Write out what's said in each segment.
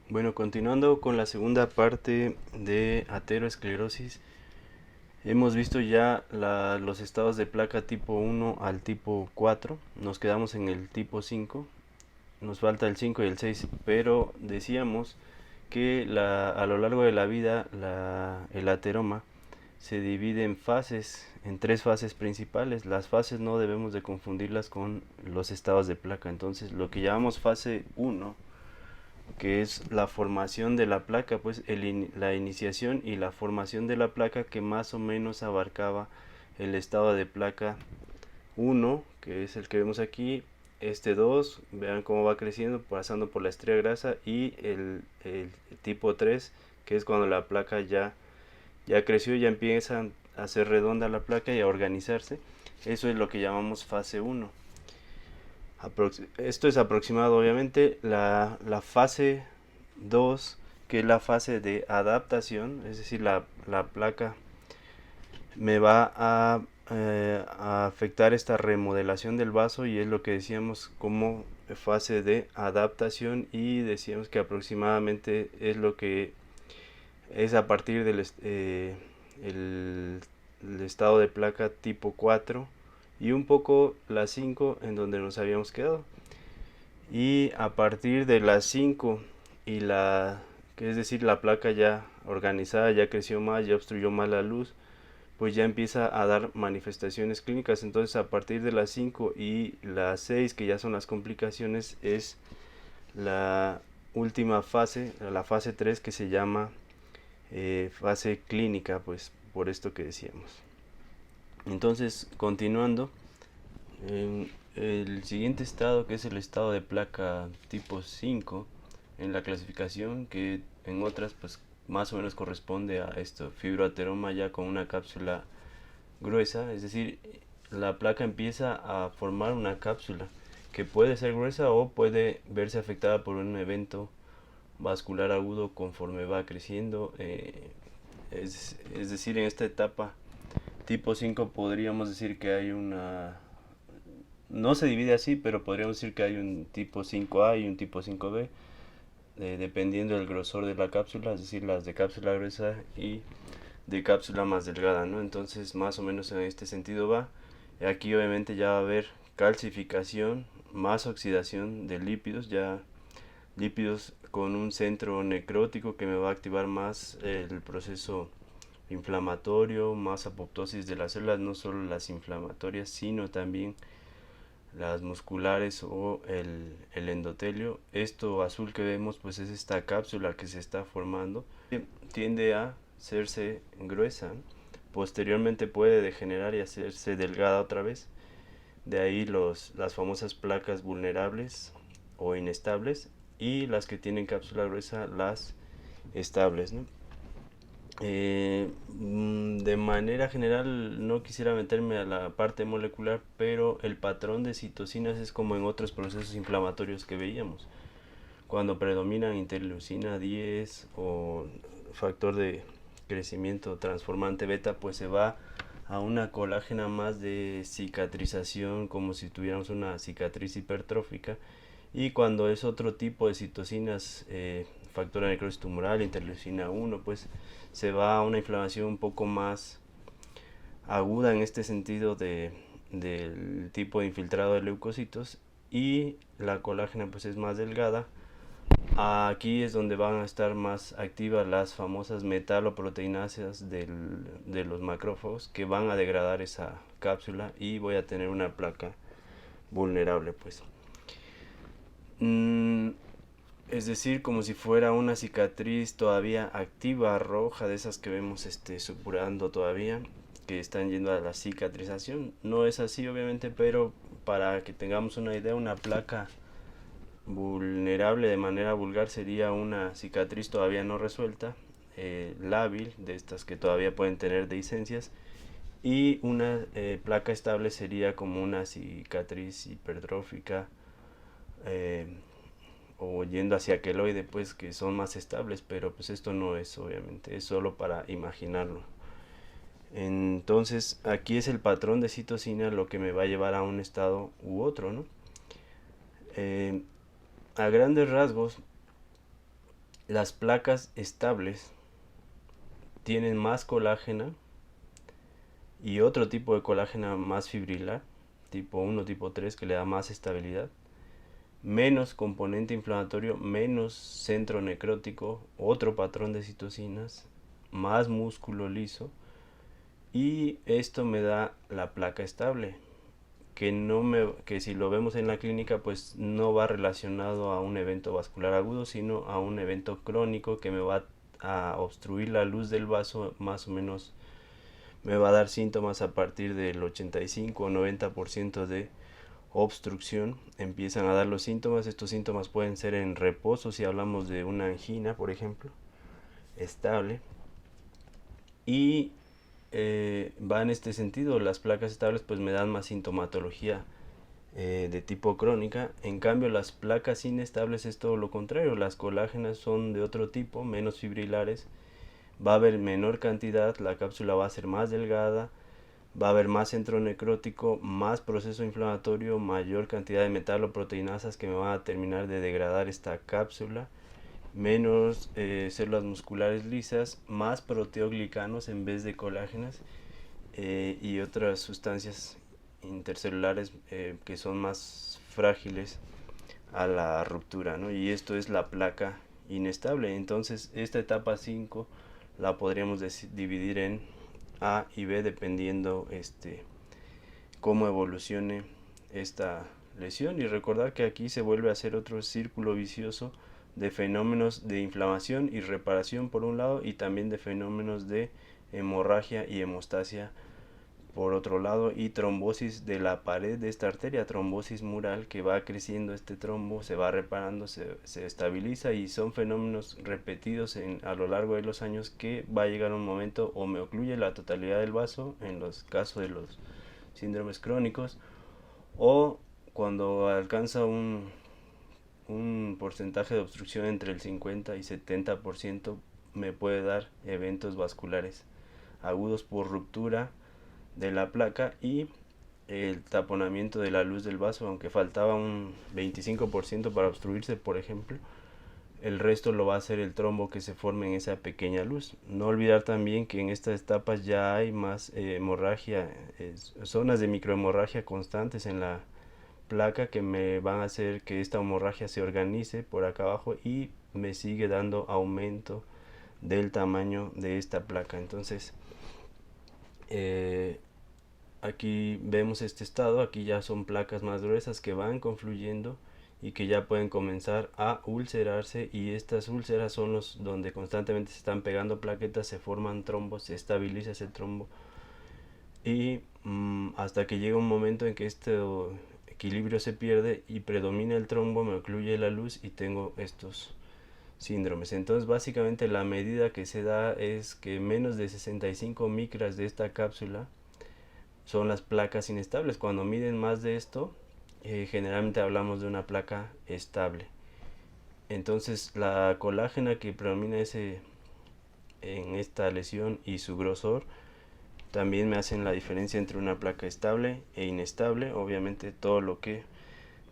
Bueno, continuando con la segunda parte de aterosclerosis, hemos visto ya los estados de placa tipo 1 al tipo 4, nos quedamos en el tipo 5, nos falta el 5 y el 6, pero decíamos que a lo largo de la vida el ateroma se divide en fases, en tres fases principales. Las fases no debemos de confundirlas con los estados de placa. Entonces, lo que llamamos fase 1, que es la formación de la placa, pues la iniciación y la formación de la placa, que más o menos abarcaba el estado de placa 1, que es el que vemos aquí, este 2, vean cómo va creciendo, pasando por la estrella grasa, y el tipo 3, que es cuando la placa ya creció, ya empieza a ser redonda la placa y a organizarse. Eso es lo que llamamos fase 1. Esto es aproximado, obviamente. La fase 2, que es la fase de adaptación, es decir, la placa me va a afectar esta remodelación del vaso, y es lo que decíamos como fase de adaptación, y decíamos que aproximadamente es lo que es a partir el estado de placa tipo 4 y un poco la 5 en donde nos habíamos quedado. Y a partir de las 5 y que es decir, la placa ya organizada, ya creció más, ya obstruyó más la luz, pues ya empieza a dar manifestaciones clínicas. Entonces, a partir de las 5 y las 6, que ya son las complicaciones, es la última fase, la fase 3, que se llama fase clínica, pues por esto que decíamos. Entonces, continuando, en el siguiente estado, que es el estado de placa tipo 5 en la clasificación, que en otras pues más o menos corresponde a esto, fibroateroma ya con una cápsula gruesa, es decir, la placa empieza a formar una cápsula que puede ser gruesa o puede verse afectada por un evento vascular agudo conforme va creciendo. Es decir, en esta etapa tipo 5 podríamos decir que hay no se divide así, pero podríamos decir que hay un tipo 5A y un tipo 5B, dependiendo del grosor de la cápsula, es decir, las de cápsula gruesa y de cápsula más delgada, ¿no? Entonces, más o menos en este sentido va. Aquí obviamente ya va a haber calcificación, más oxidación de lípidos, ya lípidos con un centro necrótico que me va a activar más el proceso inflamatorio, más apoptosis de las células, no solo las inflamatorias, sino también las musculares o el endotelio. Esto azul que vemos pues es esta cápsula que se está formando. Tiende a hacerse gruesa, posteriormente puede degenerar y hacerse delgada otra vez. De ahí las famosas placas vulnerables o inestables, y las que tienen cápsula gruesa, las estables, ¿no? De manera general no quisiera meterme a la parte molecular, pero el patrón de citocinas es como en otros procesos inflamatorios que veíamos. Cuando predominan interleucina 10 o factor de crecimiento transformante beta, pues se va a una colágena más de cicatrización, como si tuviéramos una cicatriz hipertrófica. Y cuando es otro tipo de citocinas, factor de necrosis tumoral, interleucina 1, pues se va a una inflamación un poco más aguda en este sentido del tipo de infiltrado de leucocitos, y la colágena pues es más delgada. Aquí es donde van a estar más activas las famosas metaloproteinasas de los macrófagos, que van a degradar esa cápsula y voy a tener una placa vulnerable, pues. Mm, es decir, como si fuera una cicatriz todavía activa, roja, de esas que vemos supurando todavía, que están yendo a la cicatrización. No es así, obviamente, pero para que tengamos una idea, una placa vulnerable de manera vulgar sería una cicatriz todavía no resuelta, lábil, de estas que todavía pueden tener dehiscencias, y una placa estable sería como una cicatriz hipertrófica, eh, o yendo hacia queloide, pues que son más estables, pero pues esto no es, obviamente, es solo para imaginarlo. Entonces aquí es el patrón de citocina lo que me va a llevar a un estado u otro, ¿no? A grandes rasgos, las placas estables tienen más colágena y otro tipo de colágena más fibrilar, tipo 1, tipo 3, que le da más estabilidad, menos componente inflamatorio, menos centro necrótico, otro patrón de citocinas, más músculo liso, y esto me da la placa estable, que si lo vemos en la clínica pues no va relacionado a un evento vascular agudo, sino a un evento crónico que me va a obstruir la luz del vaso, más o menos me va a dar síntomas a partir del 85 o 90% de obstrucción. Empiezan a dar los síntomas. Estos síntomas pueden ser en reposo, si hablamos de una angina, por ejemplo, estable. Y va en este sentido. Las placas estables pues me dan más sintomatología de tipo crónica. En cambio, las placas inestables es todo lo contrario. Las colágenas son de otro tipo, menos fibrilares. Va a haber menor cantidad, la cápsula va a ser más delgada, va a haber más centro necrótico, más proceso inflamatorio, mayor cantidad de metaloproteinasas que me van a terminar de degradar esta cápsula, menos células musculares lisas, más proteoglicanos en vez de colágenas, y otras sustancias intercelulares que son más frágiles a la ruptura, ¿no? Y esto es la placa inestable. Entonces esta etapa 5 la podríamos dividir en A y B dependiendo cómo evolucione esta lesión, y recordar que aquí se vuelve a hacer otro círculo vicioso de fenómenos de inflamación y reparación por un lado, y también de fenómenos de hemorragia y hemostasia por otro lado, y trombosis de la pared de esta arteria, trombosis mural, que va creciendo este trombo, se va reparando, se estabiliza, y son fenómenos repetidos a lo largo de los años, que va a llegar un momento o me ocluye la totalidad del vaso en los casos de los síndromes crónicos, o cuando alcanza un porcentaje de obstrucción entre el 50 y 70%, me puede dar eventos vasculares agudos por ruptura de la placa y el taponamiento de la luz del vaso. Aunque faltaba un 25% para obstruirse, por ejemplo, el resto lo va a hacer el trombo que se forme en esa pequeña luz. No olvidar también que en estas etapas ya hay más hemorragia, zonas de microhemorragia constantes en la placa, que me van a hacer que esta hemorragia se organice por acá abajo y me sigue dando aumento del tamaño de esta placa. Entonces aquí vemos este estado. Aquí ya son placas más gruesas que van confluyendo y que ya pueden comenzar a ulcerarse, y estas úlceras son los donde constantemente se están pegando plaquetas, se forman trombos, se estabiliza ese trombo, y hasta que llega un momento en que este equilibrio se pierde y predomina el trombo, me ocluye la luz y tengo estos síndromes. Entonces básicamente la medida que se da es que menos de 65 micras de esta cápsula son las placas inestables. Cuando miden más de esto, generalmente hablamos de una placa estable. Entonces la colágena que predomina en esta lesión y su grosor también me hacen la diferencia entre una placa estable e inestable. Obviamente todo lo que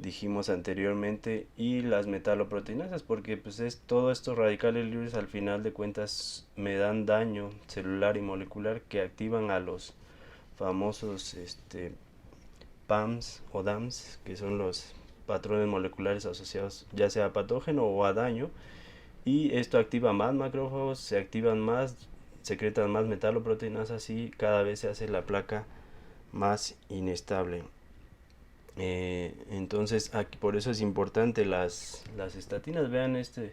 dijimos anteriormente, y las metaloproteinasas, porque pues todos estos radicales libres al final de cuentas me dan daño celular y molecular, que activan a los famosos PAMs o DAMs, que son los patrones moleculares asociados ya sea a patógeno o a daño, y esto activa más macrófagos, se activan más, secretan más metaloproteinasas, y cada vez se hace la placa más inestable. Entonces aquí, por eso es importante las estatinas. Vean este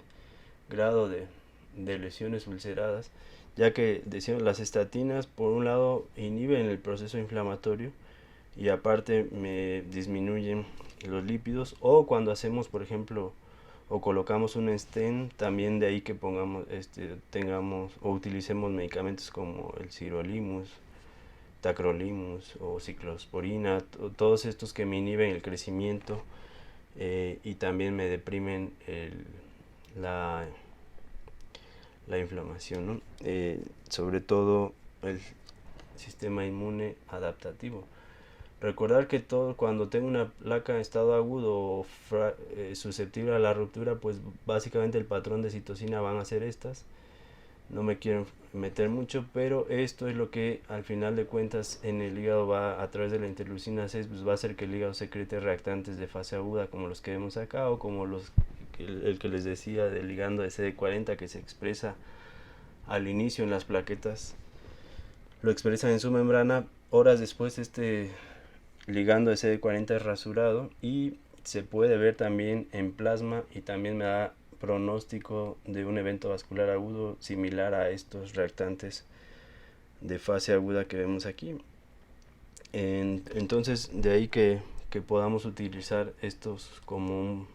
grado de lesiones ulceradas, ya que decíamos, las estatinas por un lado inhiben el proceso inflamatorio y aparte me disminuyen los lípidos, o cuando hacemos por ejemplo o colocamos un stent, también de ahí que pongamos tengamos o utilicemos medicamentos como el sirolimus, tacrolimus o ciclosporina, todos estos que me inhiben el crecimiento, y también me deprimen la, la inflamación, ¿no? Sobre todo el sistema inmune adaptativo. Recordar que todo cuando tengo una placa en estado agudo o susceptible a la ruptura, pues básicamente el patrón de citocina van a ser estas. No me quiero meter mucho, pero esto es lo que al final de cuentas en el hígado va a través de la interleucina 6, pues va a hacer que el hígado secrete reactantes de fase aguda como los que vemos acá o como el que les decía del ligando de CD40 que se expresa al inicio en las plaquetas, lo expresan en su membrana. Horas después este ligando de CD40 es rasurado y se puede ver también en plasma y también me da pronóstico de un evento vascular agudo similar a estos reactantes de fase aguda que vemos aquí. Entonces de ahí que podamos utilizar estos como un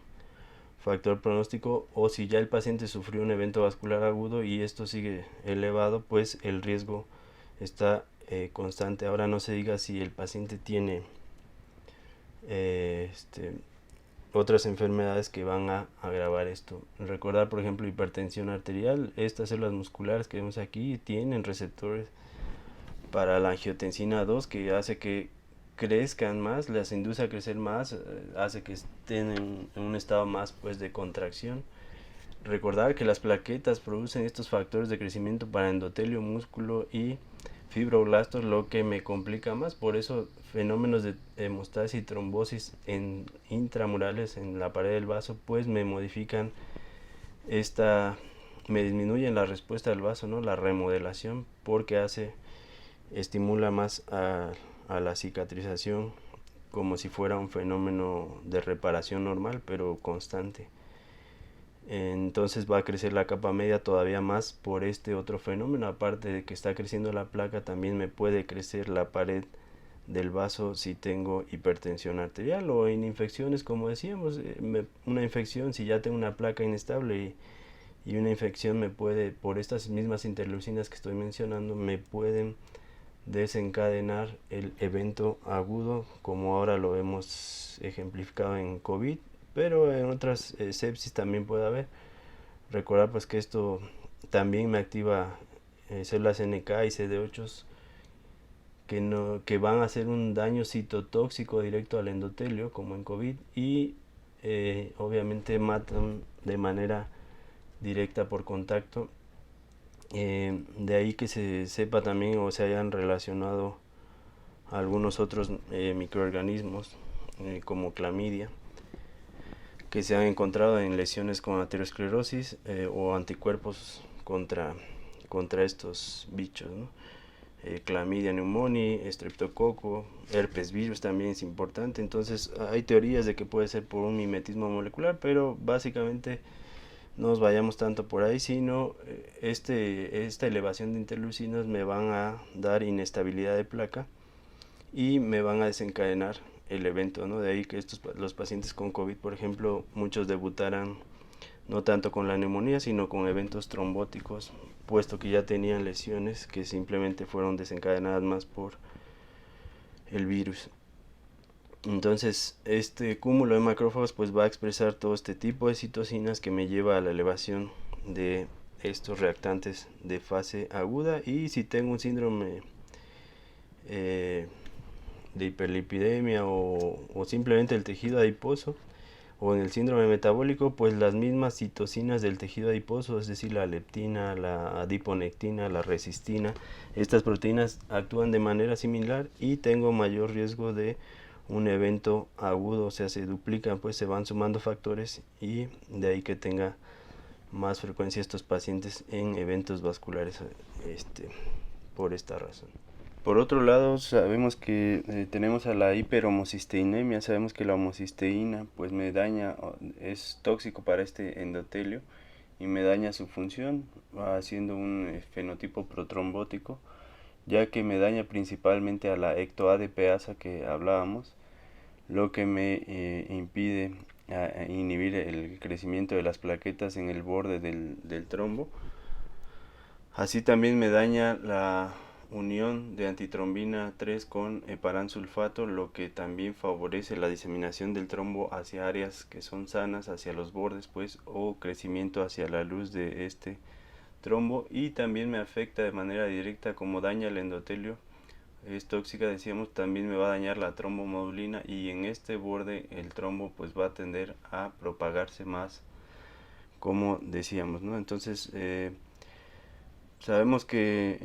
factor pronóstico, o si ya el paciente sufrió un evento vascular agudo y esto sigue elevado, pues el riesgo está constante. Ahora no se diga si el paciente tiene otras enfermedades que van a agravar esto. Recordar, por ejemplo, hipertensión arterial. Estas células musculares que vemos aquí tienen receptores para la angiotensina 2 que hace que crezcan más, las induce a crecer más, hace que estén en un estado más pues de contracción. Recordar que las plaquetas producen estos factores de crecimiento para endotelio, músculo y fibroblastos, lo que me complica más. Por eso fenómenos de hemostasis y trombosis intramurales en la pared del vaso pues me modifican me disminuyen la respuesta del vaso, ¿no? La remodelación, porque estimula más a la cicatrización como si fuera un fenómeno de reparación normal pero constante. Entonces va a crecer la capa media todavía más por este otro fenómeno. Aparte de que está creciendo la placa, también me puede crecer la pared del vaso si tengo hipertensión arterial o en infecciones, como decíamos. Una infección, si ya tengo una placa inestable y una infección me puede, por estas mismas interleucinas que estoy mencionando, me pueden desencadenar el evento agudo, como ahora lo hemos ejemplificado en COVID, pero en otras sepsis también puede haber. Recordar pues que esto también me activa células NK y CD8 que van a hacer un daño citotóxico directo al endotelio, como en COVID, y obviamente matan de manera directa por contacto. De ahí que se sepa también o se hayan relacionado algunos otros microorganismos como clamidia que se han encontrado en lesiones con aterosclerosis o anticuerpos contra estos bichos, ¿no? Clamidia pneumoniae, estreptococo, herpes virus también es importante. Entonces hay teorías de que puede ser por un mimetismo molecular, pero básicamente no nos vayamos tanto por ahí, sino esta elevación de interleucinas me van a dar inestabilidad de placa y me van a desencadenar el evento, ¿no? De ahí que los pacientes con COVID, por ejemplo, muchos debutaran no tanto con la neumonía, sino con eventos trombóticos, puesto que ya tenían lesiones que simplemente fueron desencadenadas más por el virus. Entonces, este cúmulo de macrófagos pues va a expresar todo este tipo de citocinas que me lleva a la elevación de estos reactantes de fase aguda. Y si tengo un síndrome de hiperlipidemia o simplemente el tejido adiposo o en el síndrome metabólico, pues las mismas citocinas del tejido adiposo, es decir, la leptina, la adiponectina, la resistina, estas proteínas actúan de manera similar y tengo mayor riesgo de un evento agudo, o sea, se duplican, pues se van sumando factores y de ahí que tenga más frecuencia estos pacientes en eventos vasculares por esta razón. Por otro lado, sabemos que tenemos a la hiperhomocisteinemia, sabemos que la homocisteína pues me daña, es tóxico para este endotelio y me daña su función, haciendo un fenotipo protrombótico, ya que me daña principalmente a la ectoadipasa que hablábamos, lo que me impide inhibir el crecimiento de las plaquetas en el borde del trombo. Así también me daña la unión de antitrombina 3 con heparansulfato, lo que también favorece la diseminación del trombo hacia áreas que son sanas, hacia los bordes pues, o crecimiento hacia la luz de este trombo, y también me afecta de manera directa como daña el endotelio, es tóxica, decíamos, también me va a dañar la trombomodulina, y en este borde el trombo pues va a tender a propagarse más, como decíamos, ¿no? Entonces, sabemos que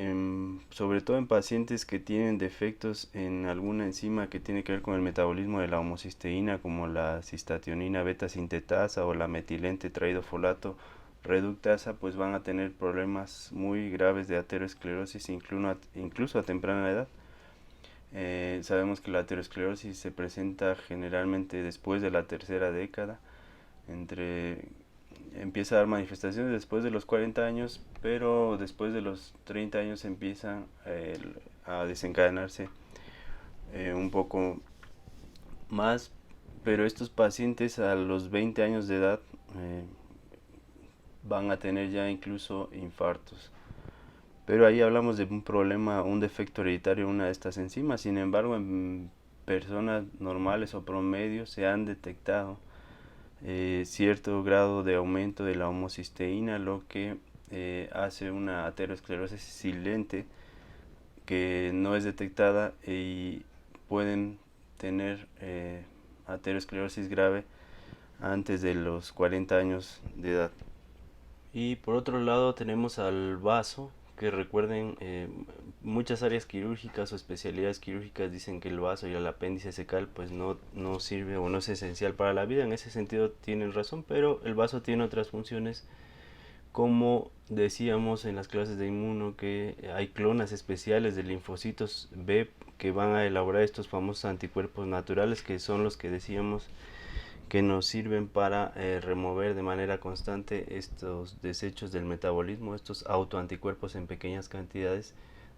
sobre todo en pacientes que tienen defectos en alguna enzima que tiene que ver con el metabolismo de la homocisteína, como la cistationina beta sintetasa o la metilente tetraidofolato reductasa, pues van a tener problemas muy graves de aterosclerosis, incluso a temprana edad. Sabemos que la aterosclerosis se presenta generalmente después de la tercera década, entre empieza a dar manifestaciones después de los 40 años, pero después de los 30 años empiezan a desencadenarse un poco más, pero estos pacientes a los 20 años de edad eh, van a tener ya incluso infartos. Pero ahí hablamos de un problema, un defecto hereditario en una de estas enzimas. Sin embargo, en personas normales o promedio se han detectado cierto grado de aumento de la homocisteína, lo que hace una aterosclerosis silente que no es detectada, y pueden tener aterosclerosis grave antes de los 40 años de edad. Y por otro lado tenemos al vaso, que recuerden, muchas áreas quirúrgicas o especialidades quirúrgicas dicen que el vaso y el apéndice secal pues no sirve o no es esencial para la vida. En ese sentido tienen razón, pero el vaso tiene otras funciones, como decíamos en las clases de inmuno, que hay clonas especiales de linfocitos B que van a elaborar estos famosos anticuerpos naturales, que son los que decíamos que nos sirven para remover de manera constante estos desechos del metabolismo, estos autoanticuerpos en pequeñas cantidades.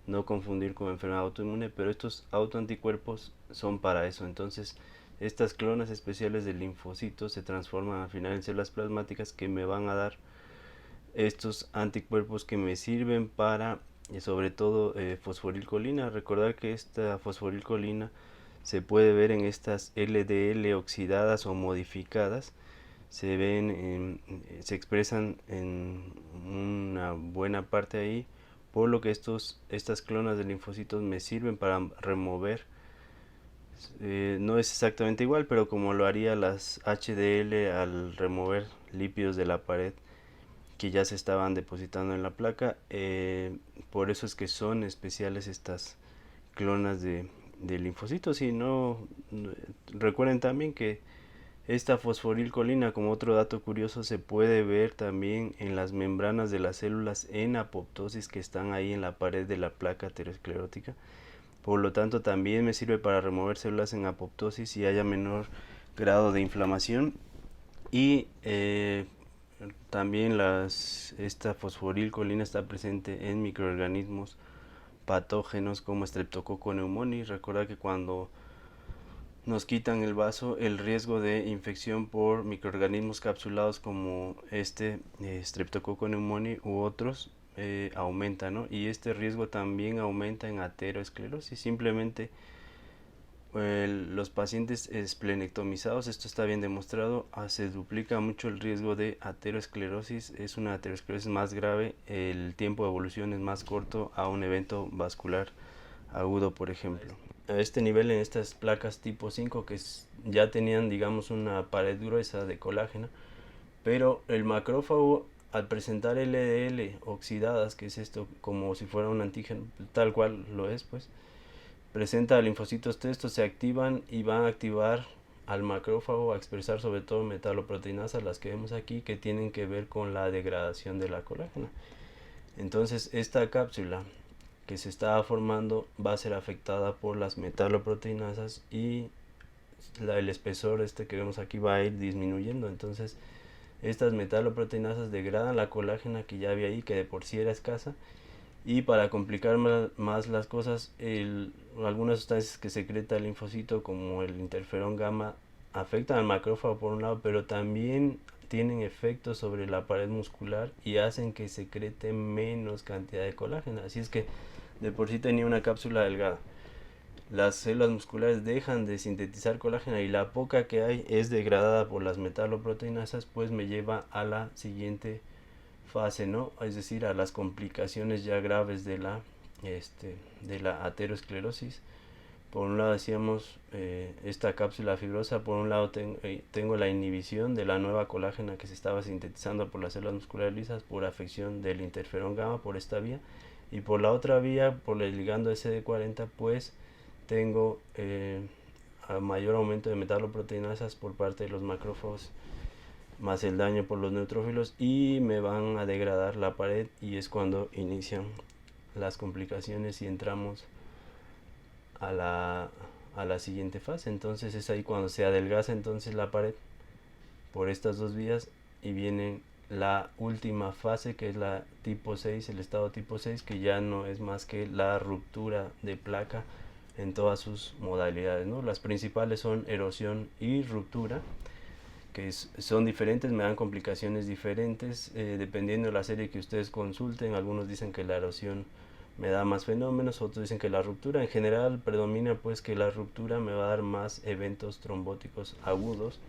No confundir con enfermedad autoinmune, pero estos autoanticuerpos son para eso. Entonces, estas clonas especiales de linfocitos se transforman al final en células plasmáticas que me van a dar estos anticuerpos que me sirven para, sobre todo, fosforilcolina. Recordar que esta fosforilcolina se puede ver en estas LDL oxidadas o modificadas. Se expresan en una buena parte ahí, por lo que estas clonas de linfocitos me sirven para remover, no es exactamente igual, pero como lo haría las HDL al remover lípidos de la pared que ya se estaban depositando en la placa. Por eso es que son especiales estas clonas de linfocitos. Y recuerden también que esta fosforilcolina, como otro dato curioso, se puede ver también en las membranas de las células en apoptosis que están ahí en la pared de la placa aterosclerótica. Por lo tanto, también me sirve para remover células en apoptosis y haya menor grado de inflamación. Y también esta fosforilcolina está presente en microorganismos patógenos como Streptococcus pneumoniae. Recuerda que cuando nos quitan el vaso, el riesgo de infección por microorganismos capsulados como Streptococcus pneumoniae u otros aumenta, ¿no? Y este riesgo también aumenta en aterosclerosis. Simplemente los pacientes esplenectomizados, esto está bien demostrado, se duplica mucho el riesgo de aterosclerosis. Es una aterosclerosis más grave, el tiempo de evolución es más corto a un evento vascular agudo, por ejemplo. A este nivel, en estas placas tipo 5 que ya tenían, digamos, una pared gruesa de colágeno, pero el macrófago, al presentar LDL oxidadas, que es esto como si fuera un antígeno, tal cual lo es, pues presenta linfocitos T, estos se activan y van a activar al macrófago a expresar sobre todo metaloproteinasas, las que vemos aquí, que tienen que ver con la degradación de la colágena. Entonces esta cápsula que se está formando va a ser afectada por las metaloproteinasas, y el espesor que vemos aquí va a ir disminuyendo. Entonces estas metaloproteinasas degradan la colágena que ya había ahí, que de por sí era escasa, y para complicar más las cosas, algunas sustancias que secreta el linfocito, como el interferón gamma, afectan al macrófago por un lado, pero también tienen efectos sobre la pared muscular y hacen que secrete menos cantidad de colágeno. Así es que de por sí tenía una cápsula delgada. Las células musculares dejan de sintetizar colágeno y la poca que hay es degradada por las metaloproteinasas, pues me lleva a la siguiente fase, ¿no? Es decir, a las complicaciones ya graves de la de la aterosclerosis. Por un lado decíamos esta cápsula fibrosa, por un lado tengo la inhibición de la nueva colágena que se estaba sintetizando por las células musculares lisas por afección del interferón gamma por esta vía, y por la otra vía, por el ligando SD40, pues tengo a mayor aumento de metaloproteinasas por parte de los macrófagos, más el daño por los neutrófilos, y me van a degradar la pared, y es cuando inician las complicaciones y entramos a la siguiente fase. Entonces es ahí cuando se adelgaza entonces la pared por estas dos vías, y viene la última fase, que es la tipo 6, el estado tipo 6, que ya no es más que la ruptura de placa en todas sus modalidades, ¿no? Las principales son erosión y ruptura, que son diferentes, me dan complicaciones diferentes dependiendo de la serie que ustedes consulten. Algunos dicen que la erosión me da más fenómenos, otros dicen que la ruptura. En general predomina pues que la ruptura me va a dar más eventos trombóticos agudos,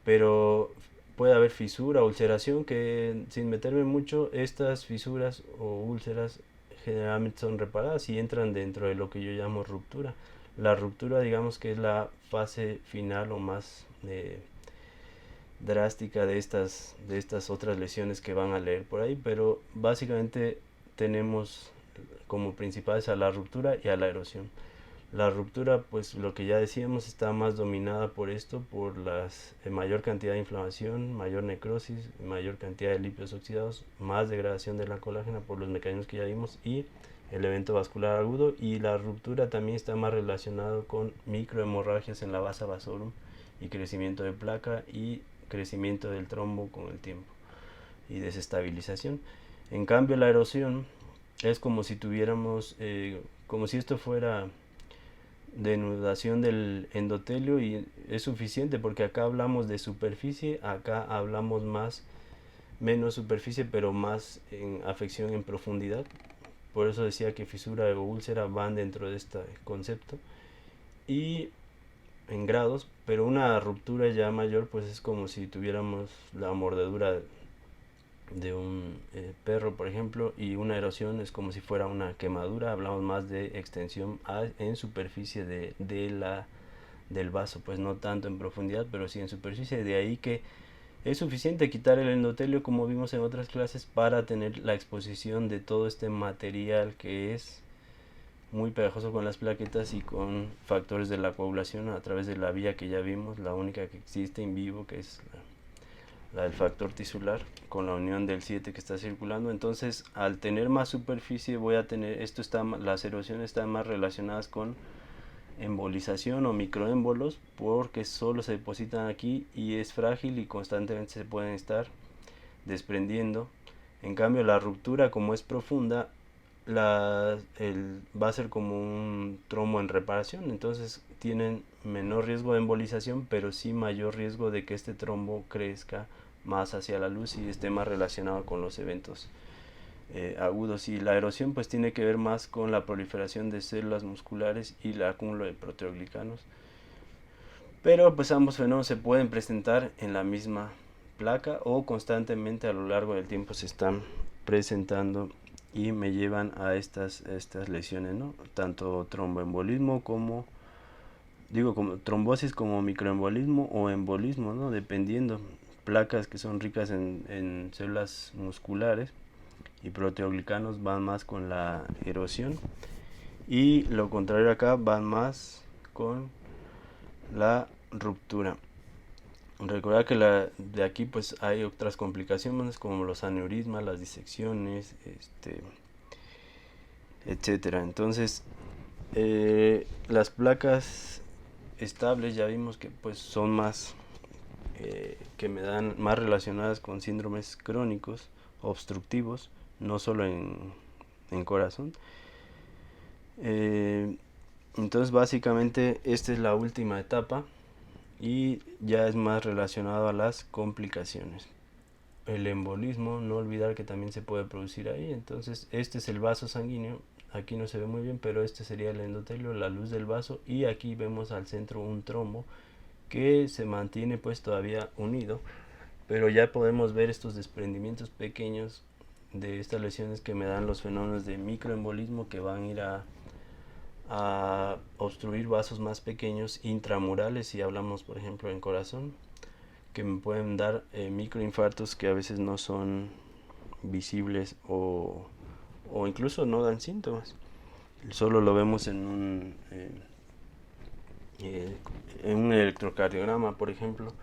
pero puede haber fisura, ulceración, que sin meterme mucho, estas fisuras o úlceras generalmente son reparadas y entran dentro de lo que yo llamo ruptura. La ruptura, digamos que es la fase final o más drástica de estas otras lesiones que van a leer por ahí, pero básicamente tenemos como principales a la ruptura y a la erosión. La ruptura, pues lo que ya decíamos, está más dominada por esto, por las mayor cantidad de inflamación, mayor necrosis, mayor cantidad de lípidos oxidados, más degradación de la colágena por los mecanismos que ya vimos, y el evento vascular agudo. Y la ruptura también está más relacionado con microhemorragias en la vasa vasorum y crecimiento de placa y crecimiento del trombo con el tiempo y desestabilización. En cambio la erosión es como si tuviéramos, como si esto fuera denudación del endotelio, y es suficiente porque acá hablamos de superficie, acá hablamos menos superficie pero más en afección en profundidad. Por eso decía que fisura o úlcera van dentro de este concepto y en grados, pero una ruptura ya mayor pues es como si tuviéramos la mordedura de un perro, por ejemplo, y una erosión es como si fuera una quemadura. Hablamos más de extensión en superficie del vaso, pues no tanto en profundidad, pero sí en superficie. De ahí que es suficiente quitar el endotelio, como vimos en otras clases, para tener la exposición de todo este material que es muy pegajoso con las plaquetas y con factores de la coagulación a través de la vía que ya vimos, la única que existe en vivo, que es la del factor tisular, con la unión del 7 que está circulando. Entonces, al tener más superficie voy a tener, las erosiones están más relacionadas con embolización o microémbolos, porque solo se depositan aquí y es frágil y constantemente se pueden estar desprendiendo. En cambio la ruptura, como es profunda, va a ser como un trombo en reparación, entonces tienen menor riesgo de embolización, pero sí mayor riesgo de que este trombo crezca más hacia la luz y esté más relacionado con los eventos agudos. Y la erosión pues tiene que ver más con la proliferación de células musculares y el acúmulo de proteoglicanos, pero pues ambos fenómenos se pueden presentar en la misma placa o constantemente a lo largo del tiempo se están presentando y me llevan a estas lesiones, ¿no? Tanto tromboembolismo como trombosis, como microembolismo o embolismo, ¿no? Dependiendo. Placas que son ricas en células musculares y proteoglicanos van más con la erosión, y lo contrario acá van más con la ruptura. Recordar que de aquí pues hay otras complicaciones como los aneurismas, las disecciones, etcétera. Entonces las placas estables ya vimos que pues son más que me dan más relacionadas con síndromes crónicos obstructivos, no solo en corazón. Entonces básicamente esta es la última etapa y ya es más relacionado a las complicaciones. El embolismo, no olvidar que también se puede producir ahí. Entonces este es el vaso sanguíneo, aquí no se ve muy bien, pero este sería el endotelio, la luz del vaso, y aquí vemos al centro un trombo que se mantiene pues todavía unido, pero ya podemos ver estos desprendimientos pequeños de estas lesiones que me dan los fenómenos de microembolismo, que van a ir a obstruir vasos más pequeños intramurales, si hablamos por ejemplo en corazón, que me pueden dar microinfartos que a veces no son visibles o incluso no dan síntomas. Solo lo vemos eh, en un electrocardiograma, por ejemplo,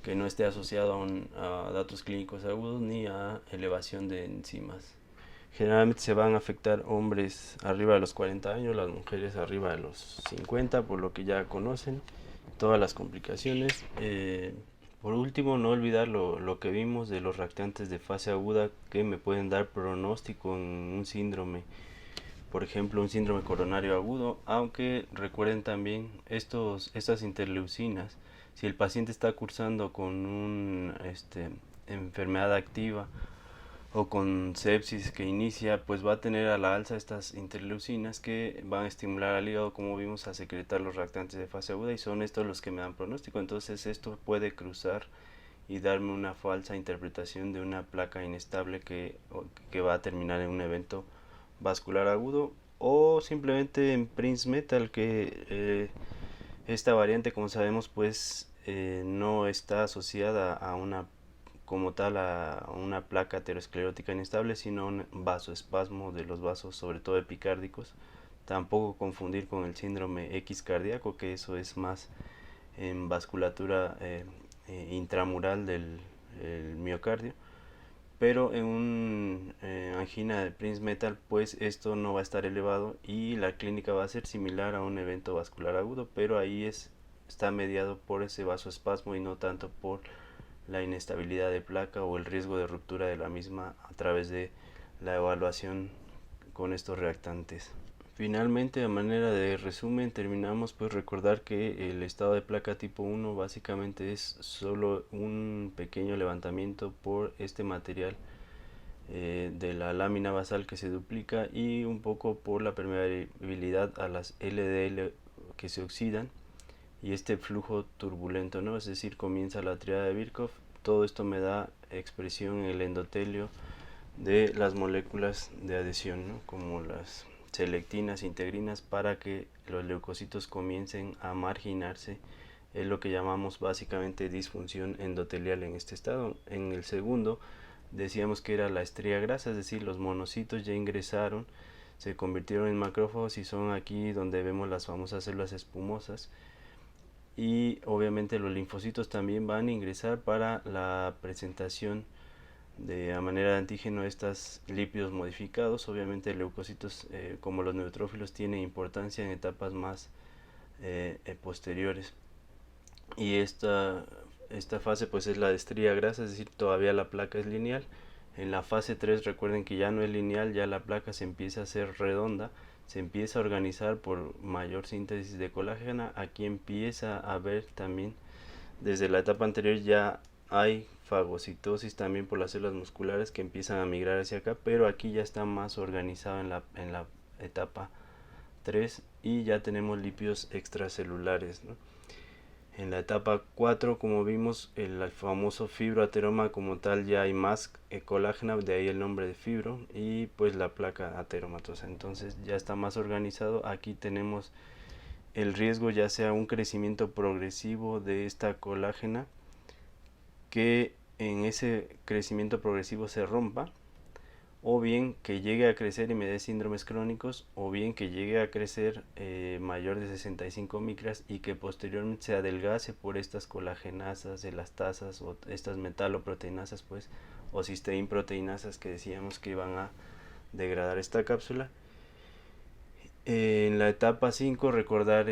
que no esté asociado a datos clínicos agudos ni a elevación de enzimas. Generalmente se van a afectar hombres arriba de los 40 años, las mujeres arriba de los 50, por lo que ya conocen todas las complicaciones. Por último, no olvidar lo que vimos de los reactantes de fase aguda que me pueden dar pronóstico en un síndrome, por ejemplo un síndrome coronario agudo, aunque recuerden también estas interleucinas, si el paciente está cursando con una enfermedad activa o con sepsis que inicia, pues va a tener a la alza estas interleucinas que van a estimular al hígado, como vimos, a secretar los reactantes de fase aguda, y son estos los que me dan pronóstico. Entonces esto puede cruzar y darme una falsa interpretación de una placa inestable que va a terminar en un evento vascular agudo, o simplemente en Prinzmetal, que esta variante, como sabemos, pues no está asociada a una como tal a una placa aterosclerótica inestable, sino un vasoespasmo de los vasos, sobre todo epicárdicos. Tampoco confundir con el síndrome X cardíaco, que eso es más en vasculatura intramural del miocardio. Pero en un angina de Prinzmetal, pues esto no va a estar elevado y la clínica va a ser similar a un evento vascular agudo, pero ahí está mediado por ese vasoespasmo y no tanto por la inestabilidad de placa o el riesgo de ruptura de la misma a través de la evaluación con estos reactantes. Finalmente, a manera de resumen, terminamos pues recordar que el estado de placa tipo 1 básicamente es solo un pequeño levantamiento por este material de la lámina basal que se duplica, y un poco por la permeabilidad a las LDL que se oxidan y este flujo turbulento, ¿no? Es decir, comienza la triada de Birkhoff. Todo esto me da expresión en el endotelio de las moléculas de adhesión, ¿no? Como las selectinas, integrinas, para que los leucocitos comiencen a marginarse. Es lo que llamamos básicamente disfunción endotelial en este estado. En el segundo decíamos que era la estría grasa, es decir, los monocitos ya ingresaron, se convirtieron en macrófagos y son aquí donde vemos las famosas células espumosas. Y obviamente los linfocitos también van a ingresar para la presentación de a manera de antígeno estos lípidos modificados. Obviamente leucocitos como los neutrófilos tienen importancia en etapas más posteriores, y esta fase pues es la de estría grasa, es decir, todavía la placa es lineal. En la fase 3 recuerden que ya no es lineal, ya la placa se empieza a hacer redonda, se empieza a organizar por mayor síntesis de colágeno. Aquí empieza a haber también, desde la etapa anterior ya hay fagocitosis también por las células musculares que empiezan a migrar hacia acá, pero aquí ya está más organizado en la etapa 3 y ya tenemos lípidos extracelulares, ¿no? En la etapa 4, como vimos, el famoso fibroateroma como tal, ya hay más colágeno, de ahí el nombre de fibro, y pues la placa ateromatosa. Entonces ya está más organizado. Aquí tenemos el riesgo, ya sea un crecimiento progresivo de esta colágena, que en ese crecimiento progresivo se rompa, o bien que llegue a crecer y me dé síndromes crónicos, o bien que llegue a crecer mayor de 65 micras y que posteriormente se adelgace por estas colagenasas, elastasas o estas metaloproteinasas, pues, o cisteinproteinasas que decíamos que iban a degradar esta cápsula. En la etapa 5 recordar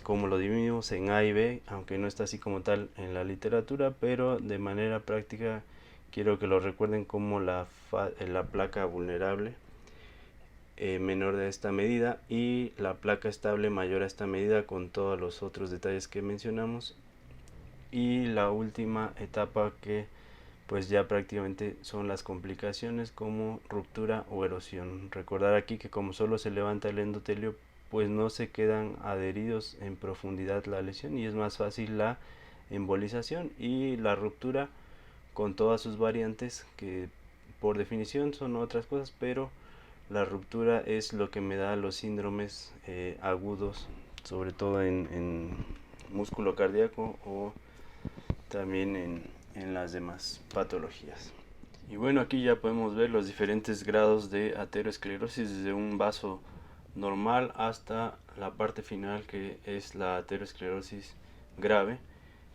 como lo dividimos en A y B, aunque no está así como tal en la literatura, pero de manera práctica quiero que lo recuerden como la placa vulnerable menor de esta medida y la placa estable mayor a esta medida, con todos los otros detalles que mencionamos. Y la última etapa, que pues ya prácticamente son las complicaciones como ruptura o erosión. Recordar aquí que como solo se levanta el endotelio, pues no se quedan adheridos en profundidad la lesión y es más fácil la embolización y la ruptura con todas sus variantes, que por definición son otras cosas, pero la ruptura es lo que me da los síndromes agudos, sobre todo en músculo cardíaco o también en las demás patologías. Y bueno, aquí ya podemos ver los diferentes grados de aterosclerosis, desde un vaso normal hasta la parte final, que es la aterosclerosis grave,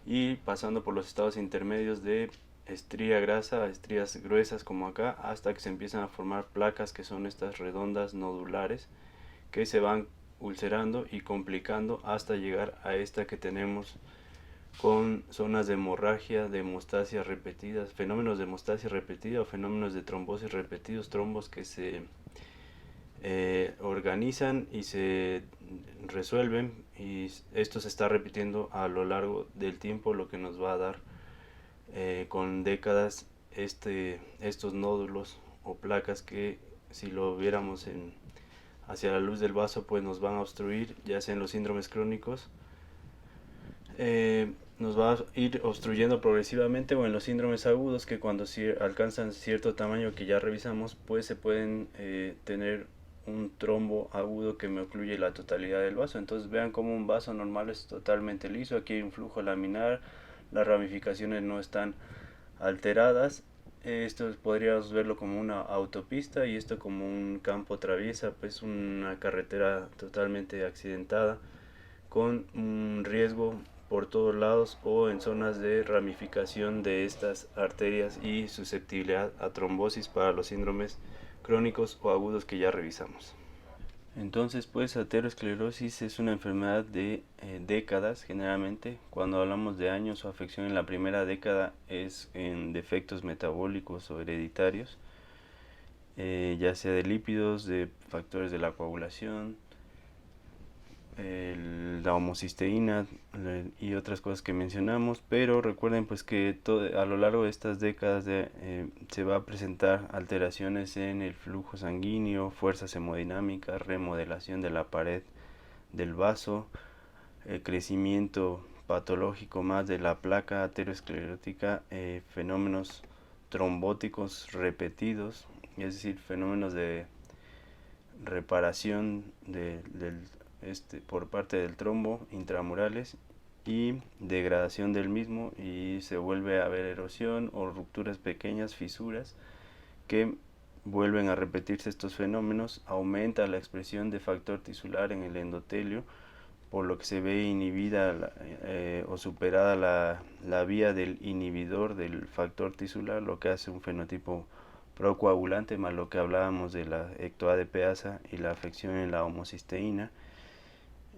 y pasando por los estados intermedios de estría grasa a estrías gruesas como acá, hasta que se empiezan a formar placas, que son estas redondas nodulares que se van ulcerando y complicando hasta llegar a esta que tenemos con zonas de hemorragia, de hemostasia repetidas, fenómenos de hemostasia repetida o fenómenos de trombosis repetidos, trombos que se organizan y se resuelven, y esto se está repitiendo a lo largo del tiempo, lo que nos va a dar con décadas estos nódulos o placas que, si lo viéramos hacia la luz del vaso, pues nos van a obstruir, ya sea en los síndromes crónicos, nos va a ir obstruyendo progresivamente, o en los síndromes agudos, que cuando alcanzan cierto tamaño que ya revisamos, pues se pueden tener un trombo agudo que me ocluye la totalidad del vaso. Entonces vean como un vaso normal es totalmente liso, aquí hay un flujo laminar, las ramificaciones no están alteradas. Esto podríamos verlo como una autopista y esto como un campo traviesa, pues una carretera totalmente accidentada, con un riesgo por todos lados o en zonas de ramificación de estas arterias y susceptibilidad a trombosis para los síndromes crónicos o agudos que ya revisamos. Entonces, pues aterosclerosis es una enfermedad de décadas generalmente. Cuando hablamos de años o afección en la primera década es en defectos metabólicos o hereditarios, ya sea de lípidos, de factores de la coagulación, la homocisteína y otras cosas que mencionamos. Pero recuerden pues que a lo largo de estas décadas se va a presentar alteraciones en el flujo sanguíneo, fuerzas hemodinámicas, remodelación de la pared del vaso, crecimiento patológico más de la placa aterosclerótica, fenómenos trombóticos repetidos, es decir, fenómenos de reparación por parte del trombo intramurales y degradación del mismo, y se vuelve a haber erosión o rupturas pequeñas, fisuras, que vuelven a repetirse estos fenómenos. Aumenta la expresión de factor tisular en el endotelio, por lo que se ve inhibida o superada la vía del inhibidor del factor tisular, lo que hace un fenotipo procoagulante, más lo que hablábamos de la ectoadipasa y la afección en la homocisteína,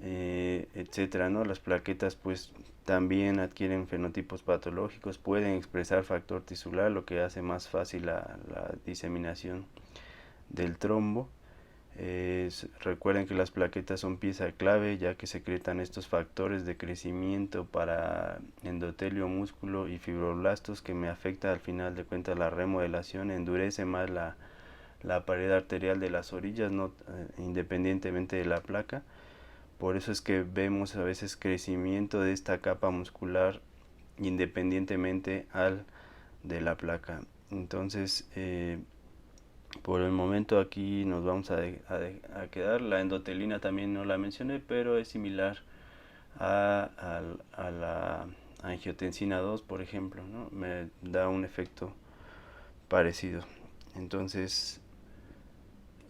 etcétera, ¿no? Las plaquetas pues también adquieren fenotipos patológicos, pueden expresar factor tisular, lo que hace más fácil la diseminación del trombo. Recuerden que las plaquetas son pieza clave, ya que secretan estos factores de crecimiento para endotelio, músculo y fibroblastos, que me afecta al final de cuentas la remodelación, endurece más la pared arterial de las orillas, independientemente de la placa. Por eso es que vemos a veces crecimiento de esta capa muscular independientemente al de la placa. Entonces, por el momento aquí nos vamos a quedar. La endotelina también no la mencioné, pero es similar a la angiotensina 2, por ejemplo, ¿no? Me da un efecto parecido. Entonces,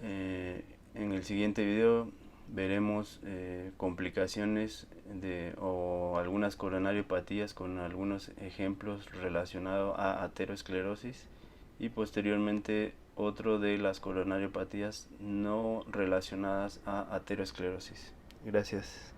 en el siguiente video veremos complicaciones o algunas coronariopatías con algunos ejemplos relacionados a aterosclerosis, y posteriormente otro de las coronariopatías no relacionadas a aterosclerosis. Gracias.